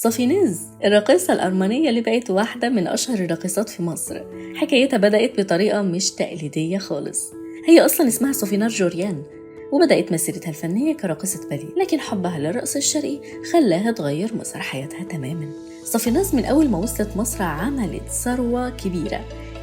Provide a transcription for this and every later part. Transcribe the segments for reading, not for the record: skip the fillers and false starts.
صافيناز الراقصة الأرمنية اللي بقت واحدة من أشهر الراقصات في مصر. حكايتها بدأت بطريقة مش تقليدية خالص. هي أصلا اسمها صافيناز جوريان، وبدأت مسيرتها الفنية كراقصة باليه، لكن حبها للرقص الشرقي خلاها تغير مسار حياتها تماما. صافيناز من أول ما وصلت مصر عملت ثروة كبيرة،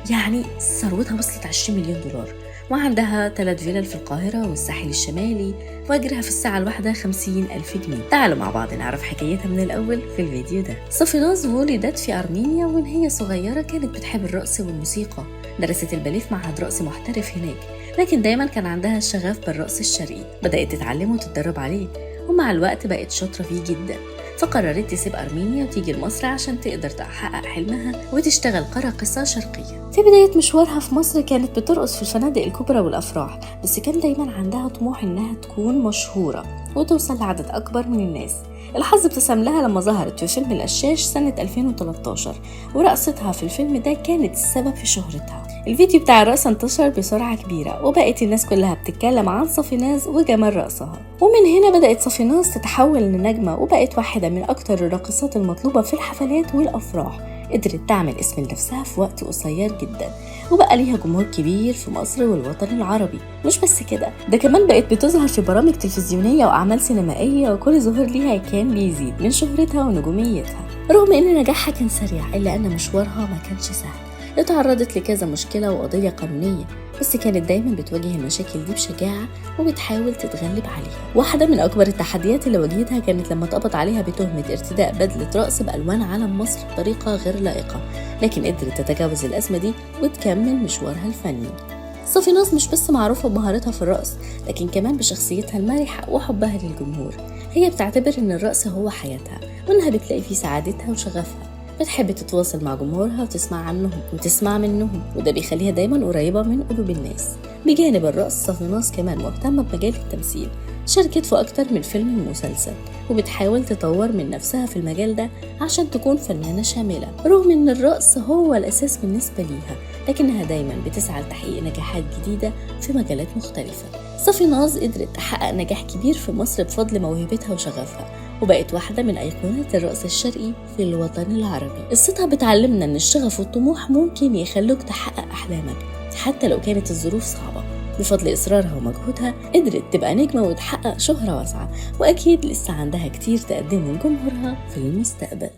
يعني ثروتها وصلت 20 مليون دولار، وعندها 3 فيلل في القاهرة والساحل الشمالي، وأجرها في الساعة الواحدة 50,000 جنيه. تعالوا مع بعض نعرف حكايتها من الأول في الفيديو ده. صافيناز ولدت في أرمينيا، وإن هي صغيرة كانت بتحب الرقص والموسيقى. درست الباليه في معهد رقص محترف هناك، لكن دايما كان عندها الشغف بالرقص الشرقي. بدأت تتعلم وتتدرب عليه، ومع الوقت بقت شاطرة فيه جدا. فقررت تسيب أرمينيا وتيجي لمصر عشان تقدر تحقق حلمها وتشتغل كراقصة شرقية. في بداية مشوارها في مصر كانت بترقص في الفنادق الكبرى والأفراح، بس كان دايما عندها طموح إنها تكون مشهورة وتوصل لعدد أكبر من الناس. الحظ ابتسم لها لما ظهرت في فيلم القشاش سنة 2013، ورقصتها في الفيلم ده كانت السبب في شهرتها. الفيديو بتاع الرقصة انتشر بسرعة كبيرة، وبقت الناس كلها بتتكلم عن صافيناز وجمال رقصها. ومن هنا بدأت صافيناز تتحول لنجمة، وبقت واحدة من أكتر الراقصات المطلوبة في الحفلات والأفراح. قدرت تعمل اسم لنفسها في وقت قصير جدا، وبقى ليها جمهور كبير في مصر والوطن العربي. مش بس كده، ده كمان بقت بتظهر في برامج تلفزيونية وأعمال سينمائية، وكل ظهور ليها كان بيزيد من شهرتها ونجوميتها. رغم إن نجاحها كان سريع، إلا أن مشوارها ما كانش سهل. اتعرضت لكذا مشكلة وقضية قانونية، بس كانت دايما بتواجه المشاكل دي بشجاعة وبتحاول تتغلب عليها. واحدة من أكبر التحديات اللي واجهتها كانت لما اتقبض عليها بتهمة ارتداء بدلة رقص بألوان علم مصر بطريقة غير لائقة، لكن قدرت تتجاوز الأزمة دي وتكمل مشوارها الفني. صافيناز مش بس معروفة بمهارتها في الرقص، لكن كمان بشخصيتها المرحة وحبها للجمهور. هي بتعتبر إن الرقص هو حياتها، وإنها بتلاقي فيه سعادتها وشغفها. بتحب تتواصل مع جمهورها وتسمع عنهم وتسمع منهم، وده بيخليها دايما قريبة من قلوب الناس. بجانب الرقص، صافيناز كمان مهتمة بمجال التمثيل، شاركت في أكتر من فيلم ومسلسل، وبتحاول تطور من نفسها في المجال ده عشان تكون فنانة شاملة. رغم إن الرقص هو الأساس بالنسبة ليها، لكنها دايما بتسعى لتحقيق نجاحات جديدة في مجالات مختلفة. صافيناز قدرت تحقق نجاح كبير في مصر بفضل موهبتها وشغفها، وبقت واحدة من أيقونات الرقص الشرقي في الوطن العربي. قصتها بتعلمنا إن الشغف والطموح ممكن يخلوك تحقق أحلامك حتى لو كانت الظروف صعبة. بفضل إصرارها ومجهودها قدرت تبقى نجمة وتحقق شهرة واسعة، وأكيد لسه عندها كتير تقدمه لجمهورها في المستقبل.